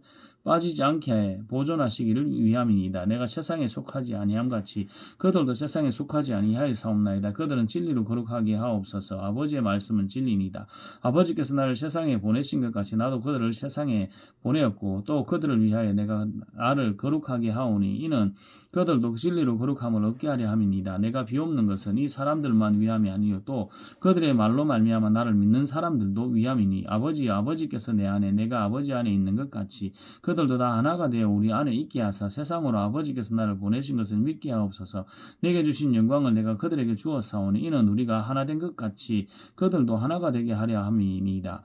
빠지지 않게 보존하시기를 위함이니이다. 내가 세상에 속하지 아니함 같이 그들도 세상에 속하지 아니하였사옵나이다. 그들은 진리로 거룩하게 하옵소서. 아버지의 말씀은 진리니이다. 아버지께서 나를 세상에 보내신 것 같이 나도 그들을 세상에 보내었고 또 그들을 위하여 내가 나를 거룩하게 하오니 이는 그들도 진리로 거룩함을 얻게 하려 함이니이다. 내가 비옵는 것은 이 사람들만 위함이 아니요 또 그들의 말로 말미암아 나를 믿는 사람들도 위함이니 아버지께서 내 안에 내가 아버지 안에 있는 것 같이 그들도 다 하나가 되어 우리 안에 있게 하사 세상으로 아버지께서 나를 보내신 것을 믿게 하옵소서. 내게 주신 영광을 내가 그들에게 주었사오니 이는 우리가 하나 된 것 같이 그들도 하나가 되게 하려 함이니이다.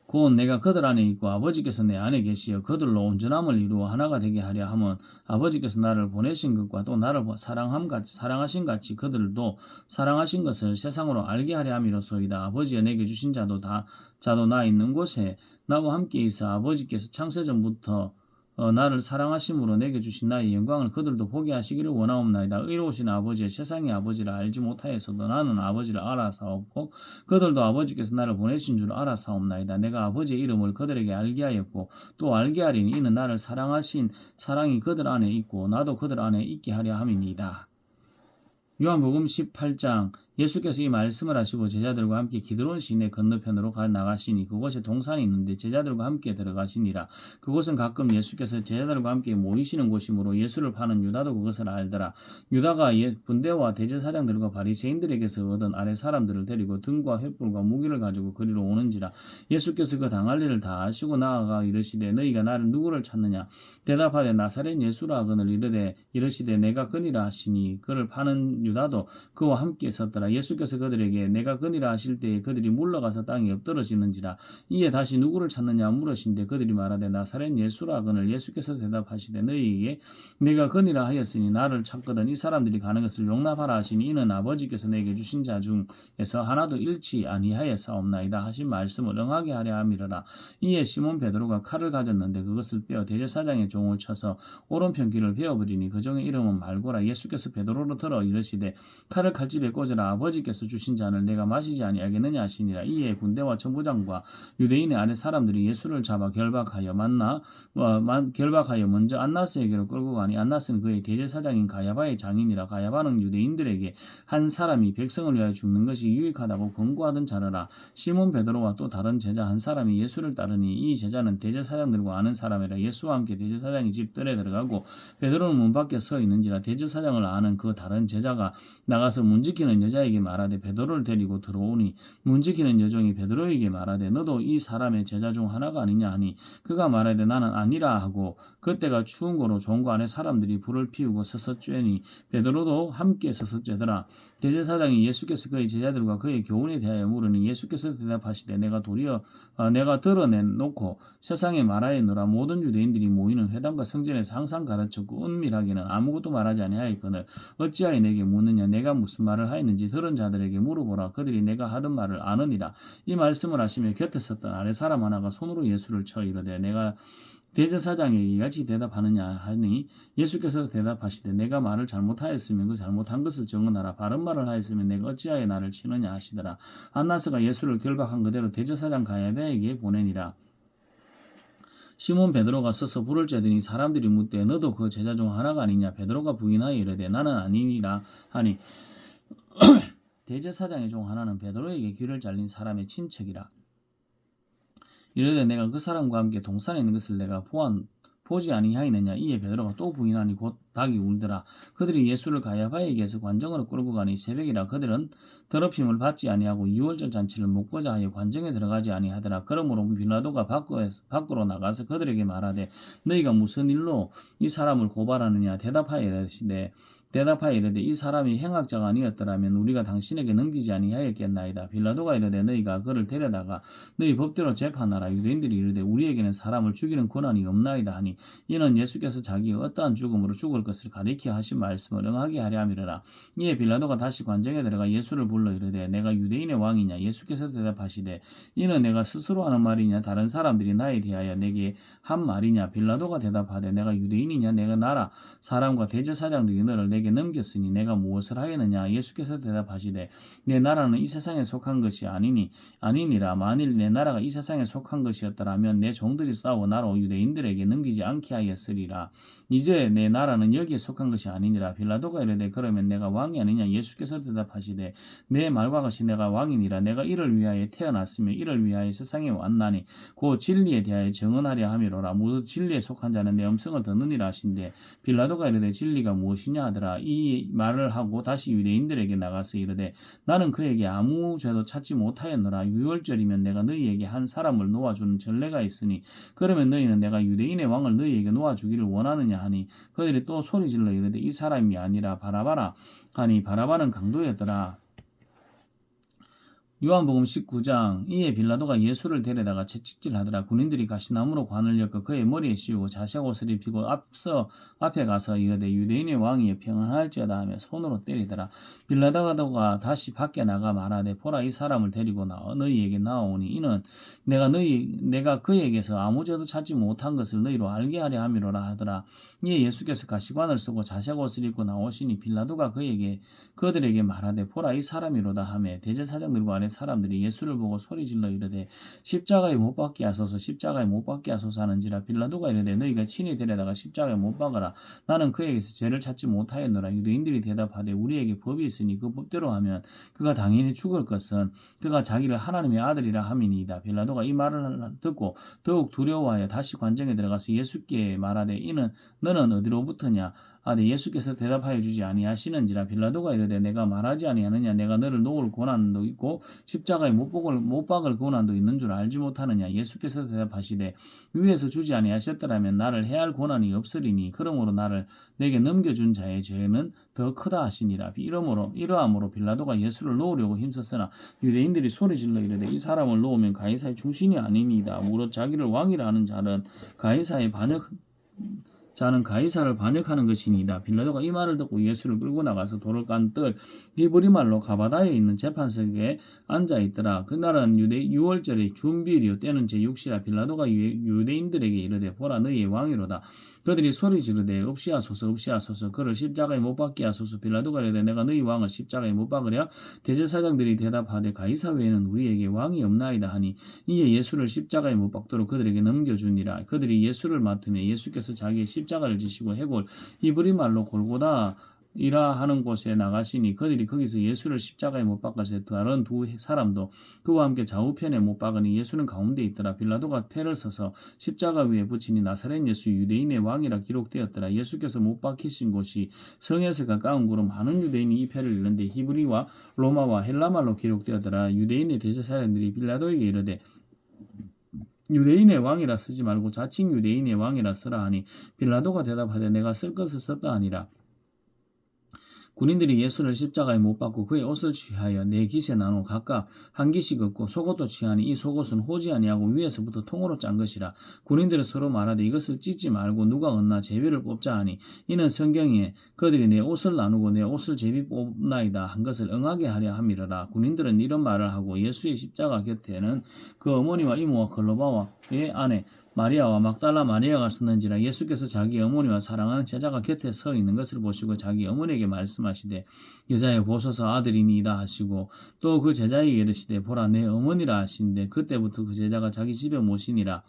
곧 내가 그들 안에 있고 아버지께서 내 안에 계시어 그들로 온전함을 이루어 하나가 되게 하려 함은 아버지께서 나를 보내신 것과 또 나를 사랑하신 같이 그들도 사랑하신 것을 세상으로 알게 하려 함이로소이다. 아버지여 내게 주신 자도 나 있는 곳에 나와 함께 있어 아버지께서 창세전부터 나를 사랑하심으로 내게 주신 나의 영광을 그들도 보게 하시기를 원하옵나이다. 의로우신 아버지의 세상의 아버지를 알지 못하였어도 나는 아버지를 알아사옵고 그들도 아버지께서 나를 보내신 줄 알아사옵나이다. 내가 아버지의 이름을 그들에게 알게 하였고 또 알게 하리니 이는 나를 사랑하신 사랑이 그들 안에 있고 나도 그들 안에 있게 하려 함이니이다. 요한복음 18장 예수께서 이 말씀을 하시고 제자들과 함께 기드론 시내 건너편으로 나가시니 그곳에 동산이 있는데 제자들과 함께 들어가시니라. 그곳은 가끔 예수께서 제자들과 함께 모이시는 곳이므로 예수를 파는 유다도 그것을 알더라. 유다가 분대와 대제사장들과 바리새인들에게서 얻은 아래 사람들을 데리고 등과 횃불과 무기를 가지고 그리로 오는지라. 예수께서 그 당할 일을 다 아시고 나아가 이르시되 너희가 나를 누구를 찾느냐. 대답하되 나사렛 예수라 하거늘 이르시되 내가 그니라 하시니 그를 파는 유다도 그와 함께 섰더라. 예수께서 그들에게 내가 그니라 하실 때에 그들이 물러가서 땅에 엎드러지는지라. 이에 다시 누구를 찾느냐 물으신데 그들이 말하되 나사렛 예수라 하거늘 예수께서 대답하시되 너희에게 내가 그니라 하였으니 나를 찾거든 이 사람들이 가는 것을 용납하라 하시니 이는 아버지께서 내게 주신 자 중에서 하나도 잃지 아니하였사옵나이다 하신 말씀을 응하게 하려 함이로라. 이에 시몬 베드로가 칼을 가졌는데 그것을 빼어 대제사장의 종을 쳐서 오른편 귀를 베어버리니 그 종의 이름은 말고라. 예수께서 베드로로 들어 이르시되 칼을 칼집에 꽂으라. 아버지께서 주신 잔을 내가 마시지 아니하겠느냐 하시니라. 이에 군대와 천부장과 유대인의 아래 사람들이 예수를 잡아 결박하여 먼저 안나스에게로 끌고 가니 안나스는 그의 대제사장인 가야바의 장인이라. 가야바는 유대인들에게 한 사람이 백성을 위하여 죽는 것이 유익하다고 권고하던 자라라. 시몬 베드로와 또 다른 제자 한 사람이 예수를 따르니 이 제자는 대제사장들과 아는 사람이라. 예수와 함께 대제사장의 집 뜰에 들어가고 베드로는 문 밖에 서 있는지라. 대제사장을 아는 그 다른 제자가 나가서 문지키는 여자에게 말하되 베드로를 데리고 들어오니 문지키는 여종이 베드로에게 말하되 너도 이 사람의 제자 중 하나가 아니냐 하니 그가 말하되 나는 아니라 하고 그때가 추운 거로 종과 안에 사람들이 불을 피우고 서서 쬐니 베드로도 함께 서서 쬐더라. 대제사장이 예수께서 그의 제자들과 그의 교훈에 대하여 물으니 예수께서 대답하시되 내가 드러내놓고 세상에 말하였노라. 모든 유대인들이 모이는 회당과 성전에서 항상 가르쳤고 은밀하게는 아무것도 말하지 아니하였거늘 어찌하여 내게 묻느냐. 내가 무슨 말을 하였는지 들은 자들에게 물어보라. 그들이 내가 하던 말을 아느니라. 이 말씀을 하시며 곁에 섰던 아래 사람 하나가 손으로 예수를 쳐 이르되 내가 대제사장에게 이같이 대답하느냐 하니 예수께서 대답하시되 내가 말을 잘못하였으면 그 잘못한 것을 증언하라. 바른 말을 하였으면 내가 어찌하여 나를 치느냐 하시더라. 안나스가 예수를 결박한 그대로 대제사장 가야바에게 보내니라. 시몬 베드로가 서서 불을 쬐더니 사람들이 묻되 너도 그 제자 중 하나가 아니냐. 베드로가 부인하여 이르되 나는 아니니라 하니 대제사장의 중 하나는 베드로에게 귀를 잘린 사람의 친척이라. 이르되 내가 그 사람과 함께 동산에 있는 것을 내가 보지 아니하였느냐. 이에 베드로가 또 부인하니 곧 닭이 울더라. 그들이 예수를 가야바에게서 관정으로 끌고 가니 새벽이라. 그들은 더럽힘을 받지 아니하고 유월절 잔치를 먹고자 하여 관정에 들어가지 아니하더라. 그러므로 빌라도가 밖으로 나가서 그들에게 말하되 너희가 무슨 일로 이 사람을 고발하느냐. 대답하여 이르되 이 사람이 행악자가 아니었더라면 우리가 당신에게 넘기지 아니하였겠나이다. 빌라도가 이르되 너희가 그를 데려다가 너희 법대로 재판하라. 유대인들이 이르되 우리에게는 사람을 죽이는 권한이 없나이다 하니 이는 예수께서 자기가 어떠한 죽음으로 죽을 것을 가리켜 하신 말씀을 응하게 하려 함이라. 이에 빌라도가 다시 관정에 들어가 예수를 불러 이르되 내가 유대인의 왕이냐. 예수께서 대답하시되 이는 내가 스스로 하는 말이냐 다른 사람들이 나에 대하여 내게 한 말이냐. 빌라도가 대답하되 내가 유대인이냐. 내가 나라 사람과 대제사장들이 너를 내게 넘겼으니 내가 무엇을 하였느냐. 예수께서 대답하시되 내 나라는 이 세상에 속한 것이 아니니라. 만일 내 나라가 이 세상에 속한 것이었더라면 내 종들이 싸워 나로 유대인들에게 넘기지 않게 하였으리라. 이제 내 나라는 여기에 속한 것이 아니니라. 빌라도가 이르되 그러면 내가 왕이 아니냐. 예수께서 대답하시되 내 말과 같이 내가 왕이니라. 내가 이를 위하여 태어났으며 이를 위하여 세상에 왔나니 곧 진리에 대하여 증언하려 함이로라. 모두 진리에 속한 자는 내 음성을 듣느니라 하신대 빌라도가 이르되 진리가 무엇이냐 하더라. 이 말을 하고 다시 유대인들에게 나가서 이르되 나는 그에게 아무 죄도 찾지 못하였노라. 유월절이면 내가 너희에게 한 사람을 놓아주는 전례가 있으니 그러면 너희는 내가 유대인의 왕을 너희에게 놓아주기를 원하느냐 하니 그들이 또 소리질러 이르되 이 사람이 아니라 바라바라 하니 바라바는 강도였더라. 요한복음 19장. 이에 빌라도가 예수를 데려다가 채찍질하더라. 군인들이 가시나무로 관을 엮어 그의 머리에 씌우고 자색 옷을 입히고 앞에 가서 이르되 유대인의 왕이 평안할지어다 하며 손으로 때리더라. 빌라도가 다시 밖에 나가 말하되 보라 이 사람을 데리고 너희에게 나오니 이는 내가 그에게서 아무 죄도 찾지 못한 것을 너희로 알게 하려 함이로라 하더라. 이에 예수께서 가시관을 쓰고 자색 옷을 입고 나오시니 빌라도가 그들에게 말하되 보라 이 사람이로다 하며 대제사장들과 아래 사람들이 예수를 보고 소리질러 이르되 십자가에 못 박게 하소서 십자가에 못 박게 하소서 하는지라. 빌라도가 이르되 너희가 친히 데려다가 십자가에 못 박아라. 나는 그에게서 죄를 찾지 못하였노라. 유대인들이 대답하되 우리에게 법이 있으니 그 법대로 하면 그가 당연히 죽을 것은 그가 자기를 하나님의 아들이라 함이니이다. 빌라도가 이 말을 듣고 더욱 두려워하여 다시 관정에 들어가서 예수께 말하되 이는 너는 어디로부터냐. 예수께서 대답하여 주지 아니하시는지라. 빌라도가 이르되 내가 말하지 아니하느냐. 내가 너를 놓을 고난도 있고 십자가에 못 박을 고난도 있는 줄 알지 못하느냐. 예수께서 대답하시되 위에서 주지 아니하셨더라면 나를 해할 고난이 없으리니 그러므로 나를 내게 넘겨준 자의 죄는 더 크다 하시니라. 이러함으로 빌라도가 예수를 놓으려고 힘썼으나 유대인들이 소리질러 이르되 이 사람을 놓으면 가이사의 충신이 아니니이다. 무릇 자기를 왕이라 하는 자는 가이사를 반역하는 것이니이다. 빌라도가 이 말을 듣고 예수를 끌고 나가서 돌을 깐 뜰 히브리말로 가바다에 있는 재판석에 앉아있더라. 그날은 유월절의 준비일이요 때는 제6시라. 빌라도가 유대인들에게 이르되 보라 너희의 왕이로다. 그들이 소리 지르되 없이하소서 그를 십자가에 못 박게 하소서. 빌라도가 이르되 내가 너희 왕을 십자가에 못 박으랴. 대제사장들이 대답하되 가이사 외에는 우리에게 왕이 없나이다 하니 이에 예수를 십자가에 못 박도록 그들에게 넘겨주니라. 그들이 예수를 맡으며 예수께서 자기의 십자가를 지시고 해골 히브리말로 골고다 이라 하는 곳에 나가시니 그들이 거기서 예수를 십자가에 못 박아서 다른 두 사람도 그와 함께 좌우편에 못 박으니 예수는 가운데 있더라. 빌라도가 패를 써서 십자가 위에 붙이니 나사렛 예수 유대인의 왕이라 기록되었더라. 예수께서 못 박히신 곳이 성에서 가까운 곳으로 많은 유대인이 이 패를 읽는데 히브리와 로마와 헬라말로 기록되었더라. 유대인의 대제사장들이 빌라도에게 이르되 유대인의 왕이라 쓰지 말고 자칭 유대인의 왕이라 쓰라 하니 빌라도가 대답하되 내가 쓸 것을 썼다 하니라. 군인들이 예수를 십자가에 못 박고 그의 옷을 취하여 네 깃에 나누어 각각 한 깃씩 얻고 속옷도 취하니 이 속옷은 호지 아니하고 위에서부터 통으로 짠 것이라. 군인들은 서로 말하되 이것을 찢지 말고 누가 얻나 제비를 뽑자 하니 이는 성경에 그들이 내 옷을 나누고 내 옷을 제비 뽑나이다 한 것을 응하게 하려 함이러라. 군인들은 이런 말을 하고 예수의 십자가 곁에는 그 어머니와 이모와 글로바와의 아내 마리아와 막달라 마리아가 썼는지라. 예수께서 자기 어머니와 사랑하는 제자가 곁에 서 있는 것을 보시고 자기 어머니에게 말씀하시되 여자여 보소서 아들이니이다 하시고 또 그 제자에게 이르시되 보라 내 어머니라 하시는데 그때부터 그 제자가 자기 집에 모시니라.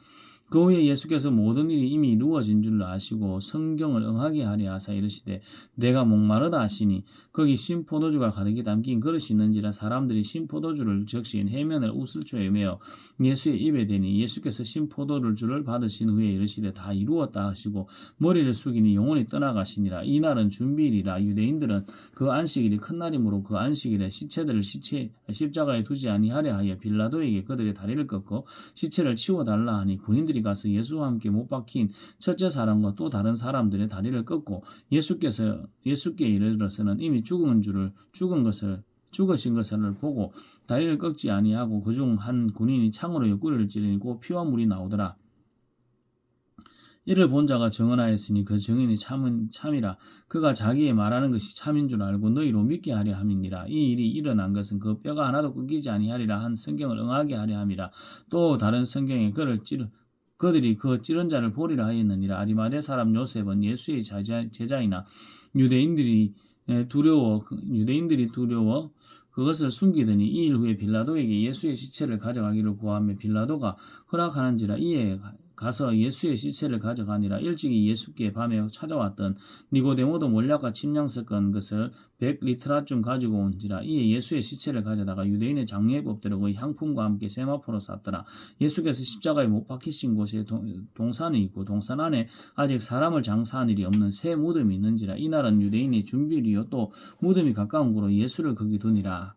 그 후에 예수께서 모든 일이 이미 이루어진 줄로 아시고 성경을 응하게 하려 하사 이르시되 내가 목마르다 하시니 거기 신 포도주가 가득히 담긴 그릇이 있는지라. 사람들이 신 포도주를 적신 해면을 우슬초에 메어 예수의 입에 대니 예수께서 신 포도주를 받으신 후에 이르시되 다 이루었다 하시고 머리를 숙이니 영혼이 떠나가시니라. 이날은 준비일이라. 유대인들은 그 안식일이 큰 날이므로 그 안식일에 시체들을 십자가에 두지 아니하려 하여 빌라도에게 그들의 다리를 꺾고 시체를 치워달라 하니 군인들이 가서 예수와 함께 못 박힌 첫째 사람과 또 다른 사람들의 다리를 꺾고 예수께 이르러서는 이미 죽으신 것을 보고 다리를 꺾지 아니하고 그중 한 군인이 창으로 옆구리를 찌르니 곧 피와 물이 나오더라. 이를 본 자가 증언하였으니 그 증인이 참이라. 그가 자기의 말하는 것이 참인 줄 알고 너희로 믿게 하려 함이니라. 이 일이 일어난 것은 그 뼈가 하나도 끊기지 아니하리라 한 성경을 응하게 하려 함이라. 또 다른 성경에 그들이 그 찌른 자를 보리라 하였느니라. 아리마대 사람 요셉은 예수의 제자이나 유대인들이 두려워 그것을 숨기더니 이 일 후에 빌라도에게 예수의 시체를 가져가기를 구하며 빌라도가 허락하는지라. 이에 가서 예수의 시체를 가져가니라. 일찍이 예수께 밤에 찾아왔던 니고데모도 몰약과 침량 섞은 것을 100리트라쯤 가지고 온지라. 이에 예수의 시체를 가져다가 유대인의 장례법대로 그 향품과 함께 세마포로 쌌더라. 예수께서 십자가에 못 박히신 곳에 동산이 있고 동산 안에 아직 사람을 장사한 일이 없는 새 무덤이 있는지라. 이날은 유대인의 준비일이요 또 무덤이 가까운 곳으로 예수를 거기 두니라.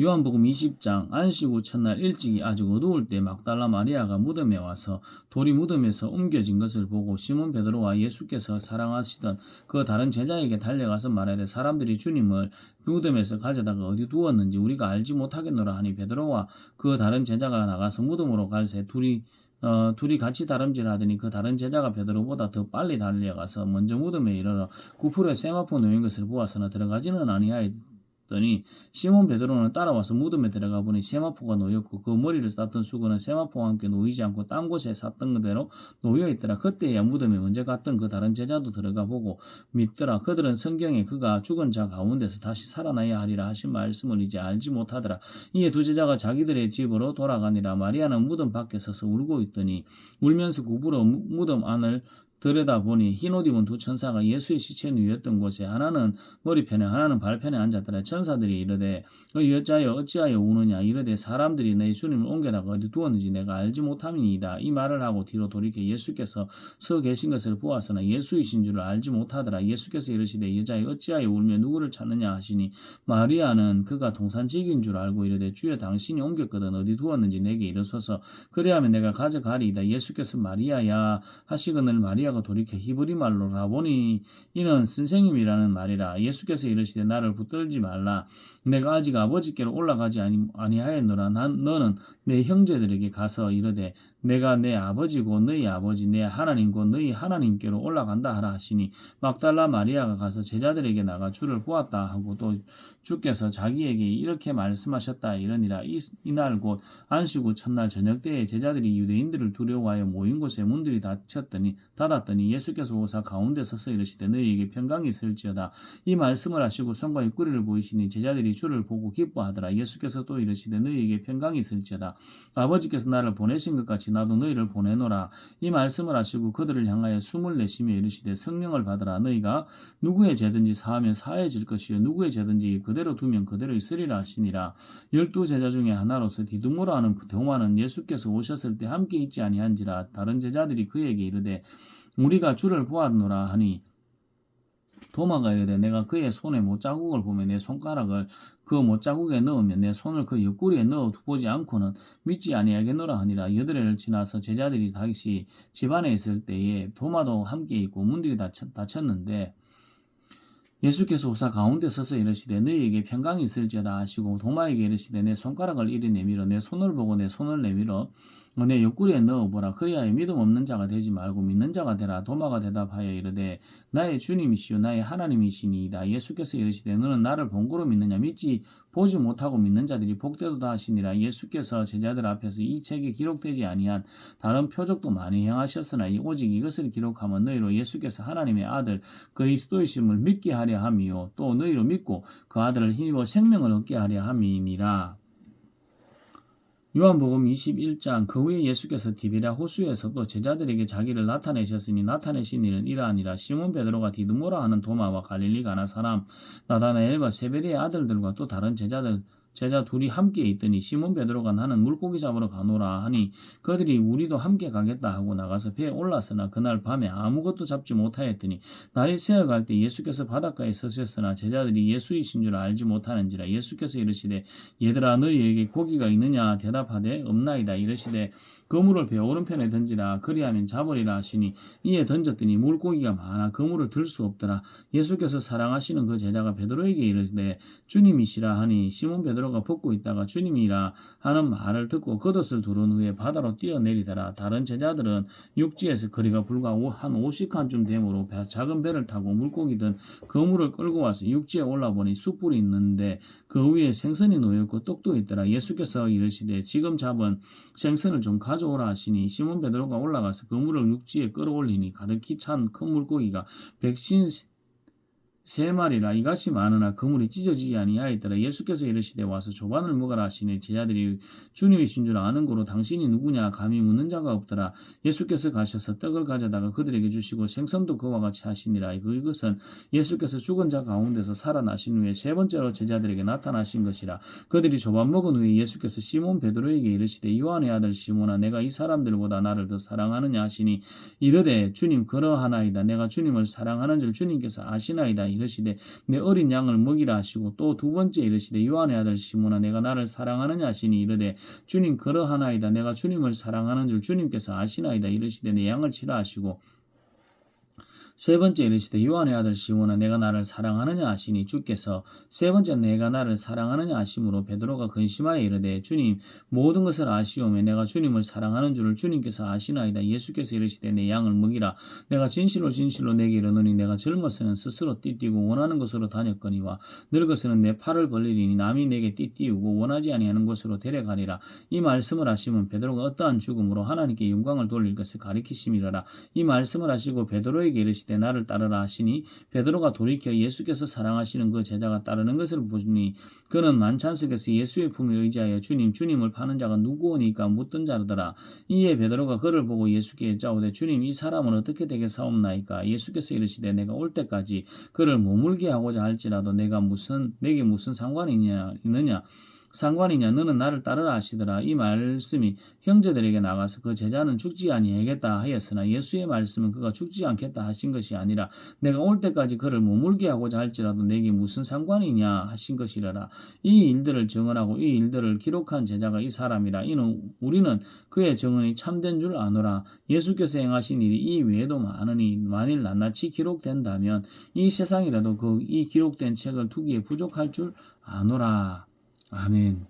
요한복음 20장. 안식 후 첫날 일찍이 아주 어두울 때 막달라 마리아가 무덤에 와서 돌이 무덤에서 옮겨진 것을 보고 시몬 베드로와 예수께서 사랑하시던 그 다른 제자에게 달려가서 말하되 사람들이 주님을 무덤에서 가져다가 어디 두었는지 우리가 알지 못하겠노라 하니 베드로와 그 다른 제자가 나가서 무덤으로 갈새 둘이 같이 다름질하더니 그 다른 제자가 베드로보다 더 빨리 달려가서 먼저 무덤에 이르러 구풀에 세마포 놓인 것을 보아서나 들어가지는 아니하였더니 시몬 베드로는 따라와서 무덤에 들어가 보니 세마포가 놓였고 그 머리를 쌌던 수건은 세마포와 함께 놓이지 않고 딴 곳에 쌌던 그대로 놓여있더라. 그때야 무덤에 먼저 갔던 그 다른 제자도 들어가 보고 믿더라. 그들은 성경에 그가 죽은 자 가운데서 다시 살아나야 하리라 하신 말씀을 이제 알지 못하더라. 이에 두 제자가 자기들의 집으로 돌아가니라. 마리아는 무덤 밖에 서서 울고 있더니 울면서 구부러 무덤 안을 들여다보니 흰 옷 입은 두 천사가 예수의 시체에 누였던 곳에 하나는 머리편에 하나는 발편에 앉았더라. 천사들이 이르되 여자여 어찌하여 우느냐. 이르되 사람들이 내 주님을 옮겨다가 어디 두었는지 내가 알지 못함이니이다. 이 말을 하고 뒤로 돌이켜 예수께서 서 계신 것을 보았으나 예수이신 줄을 알지 못하더라. 예수께서 이르시되 여자여 어찌하여 울며 누구를 찾느냐 하시니 마리아는 그가 동산직인 줄 알고 이르되 주여 당신이 옮겼거든 어디 두었는지 내게 이르소서 그리하면 내가 가져가리이다. 예수께서 마리아야 하시거늘 마리아가 돌이켜 히브리 말로 라보니 이는 선생님이라는 말이라. 예수께서 이르시되 나를 붙들지 말라. 내가 아직 아버지께로 올라가지 아니하였노라. 너는 내 형제들에게 가서 이르되 내가 내 아버지고 너희 아버지 내 하나님고 너희 하나님께로 올라간다 하라 하시니 막달라 마리아가 가서 제자들에게 나가 주를 보았다 하고 또 주께서 자기에게 이렇게 말씀하셨다 이러니라. 이날 곧 안식 후 첫날 저녁 때에 제자들이 유대인들을 두려워하여 모인 곳에 문들이 닫았더니 예수께서 오사 가운데 서서 이르시되 너희에게 평강이 있을지어다. 이 말씀을 하시고 손과 옆구리를 보이시니 제자들이 주를 보고 기뻐하더라. 예수께서 또 이르시되 너희에게 평강이 있을지어다. 아버지께서 나를 보내신 것 같이 나도 너희를 보내노라. 이 말씀을 하시고 그들을 향하여 숨을 내쉬며 이르시되 성령을 받으라. 너희가 누구의 죄든지 사하면 사해질 것이요 누구의 죄든지 그대로 두면 그대로 있으리라 하시니라. 12 제자 중에 하나로서 디두모라 하는 도마는 예수께서 오셨을 때 함께 있지 아니한지라. 다른 제자들이 그에게 이르되 우리가 주를 보았노라 하니 도마가 이르되 내가 그의 손에 못자국을 보며 내 손가락을 그 못자국에 넣으면 내 손을 그 옆구리에 넣어 보지 않고는 믿지 아니하겠노라 하니라. 여드레를 지나서 제자들이 다시 집안에 있을 때에 도마도 함께 있고 문들이 닫혔는데 예수께서 오사 가운데 서서 이르시되 너희에게 평강이 있을지어다 하시고 도마에게 이르시되 내 손가락을 이리 내밀어 내 손을 보고 내 손을 내밀어 내 옆구리에 넣어보라. 그리하여 믿음 없는 자가 되지 말고 믿는 자가 되라. 도마가 대답하여 이르되 나의 주님이시요 나의 하나님이시니이다. 예수께서 이르시되 너는 나를 본고로 믿느냐? 믿지 보지 못하고 믿는 자들이 복되도다 하시니라. 예수께서 제자들 앞에서 이 책에 기록되지 아니한 다른 표적도 많이 행하셨으나 오직 이것을 기록하면 너희로 예수께서 하나님의 아들 그리스도이심을 믿게 하려 함이요 또 너희로 믿고 그 아들을 힘입어 생명을 얻게 하려 함이니라. 요한복음 21장 그 후에 예수께서 디베랴 호수에서도 제자들에게 자기를 나타내셨으니 나타내신 일은 이러하니라. 시몬 베드로가 디두모라 하는 도마와 갈릴리 가나 사람 나다나엘과 세베대의 아들들과 또 다른 제자 둘이 함께 있더니 시몬 베드로가 나는 물고기 잡으러 가노라 하니 그들이 우리도 함께 가겠다 하고 나가서 배에 올랐으나 그날 밤에 아무것도 잡지 못하였더니 날이 새어갈 때 예수께서 바닷가에 서셨으나 제자들이 예수이신 줄 알지 못하는지라. 예수께서 이르시되 얘들아 너희에게 고기가 있느냐? 대답하되 없나이다. 이르시되 그물을 배 오른편에 던지라. 그리하면 잡으리라 하시니 이에 던졌더니 물고기가 많아 그물을 들 수 없더라. 예수께서 사랑하시는 그 제자가 베드로에게 이르시되 주님이시라 하니 시몬 베드로가 벗고 있다가 주님이라 하는 말을 듣고 겉옷을 두른 후에 바다로 뛰어내리더라. 다른 제자들은 육지에서 거리가 불과 한 50칸쯤 되므로 작은 배를 타고 물고기든 그물을 끌고 와서 육지에 올라보니 숯불이 있는데 그 위에 생선이 놓였고 떡도 있더라. 예수께서 이르시되 지금 잡은 생선을 좀 가져오라 하시니 시몬 베드로가 올라가서 그물을 육지에 끌어올리니 가득히 찬 큰 물고기가 153마리라. 이같이 많으나 그물이 찢어지지 아니하였더라. 예수께서 이르시되 와서 조반을 먹으라 하시니 제자들이 주님이신 줄 아는 고로 당신이 누구냐 감히 묻는 자가 없더라. 예수께서 가셔서 떡을 가져다가 그들에게 주시고 생선도 그와 같이 하시니라. 이것은 예수께서 죽은 자 가운데서 살아나신 후에 세 번째로 제자들에게 나타나신 것이라. 그들이 조반 먹은 후에 예수께서 시몬 베드로에게 이르시되 요한의 아들 시몬아 내가 이 사람들보다 나를 더 사랑하느냐 하시니 이르되 주님 그러하나이다. 내가 주님을 사랑하는 줄 주님께서 아시나이다. 이르시되 내 어린 양을 먹이라 하시고 또 두 번째 이르시되 요한의 아들 시몬아 내가 나를 사랑하느냐 하시니 이르되 주님 그러하나이다. 내가 주님을 사랑하는 줄 주님께서 아시나이다. 이르시되 내 양을 치라 하시고 세 번째 이르시되 요한의 아들 시몬아 내가 나를 사랑하느냐 하시니 주께서 세 번째 내가 나를 사랑하느냐 하심으로 베드로가 근심하여 이르되 주님 모든 것을 아시오매 내가 주님을 사랑하는 줄을 주님께서 아시나이다. 예수께서 이르시되 내 양을 먹이라. 내가 진실로 진실로 내게 이르노니 내가 젊어서는 스스로 띠띠고 원하는 곳으로 다녔거니와 늙어서는 내 팔을 벌리리니 남이 내게 띠띠우고 원하지 아니하는 곳으로 데려가리라. 이 말씀을 하시면 베드로가 어떠한 죽음으로 하나님께 영광을 돌릴 것을 가리키심이라라. 이 말씀을 하시고 베드로에게 이르시되 나를 따르라 하시니 베드로가 돌이켜 예수께서 사랑하시는 그 제자가 따르는 것을 보니 그는 만찬석에서 예수의 품에 의지하여 주님을 파는 자가 누구오니까 묻던 자더라. 이에 베드로가 그를 보고 예수께 여짜오되 주님 이 사람은 어떻게 되겠사옵나이까? 예수께서 이르시되 내가 올 때까지 그를 머물게 하고자 할지라도 내게 무슨 상관이 있느냐? 상관이냐 너는 나를 따르라 하시더라. 이 말씀이 형제들에게 나가서 그 제자는 죽지 아니하겠다 하였으나 예수의 말씀은 그가 죽지 않겠다 하신 것이 아니라 내가 올 때까지 그를 머물게 하고자 할지라도 내게 무슨 상관이냐 하신 것이라라. 이 일들을 증언하고 이 일들을 기록한 제자가 이 사람이라. 이는 우리는 그의 증언이 참된 줄 아노라. 예수께서 행하신 일이 이 외에도 많으니 만일 낱낱이 기록된다면 이 세상이라도 이 기록된 책을 두기에 부족할 줄 아노라. 아멘.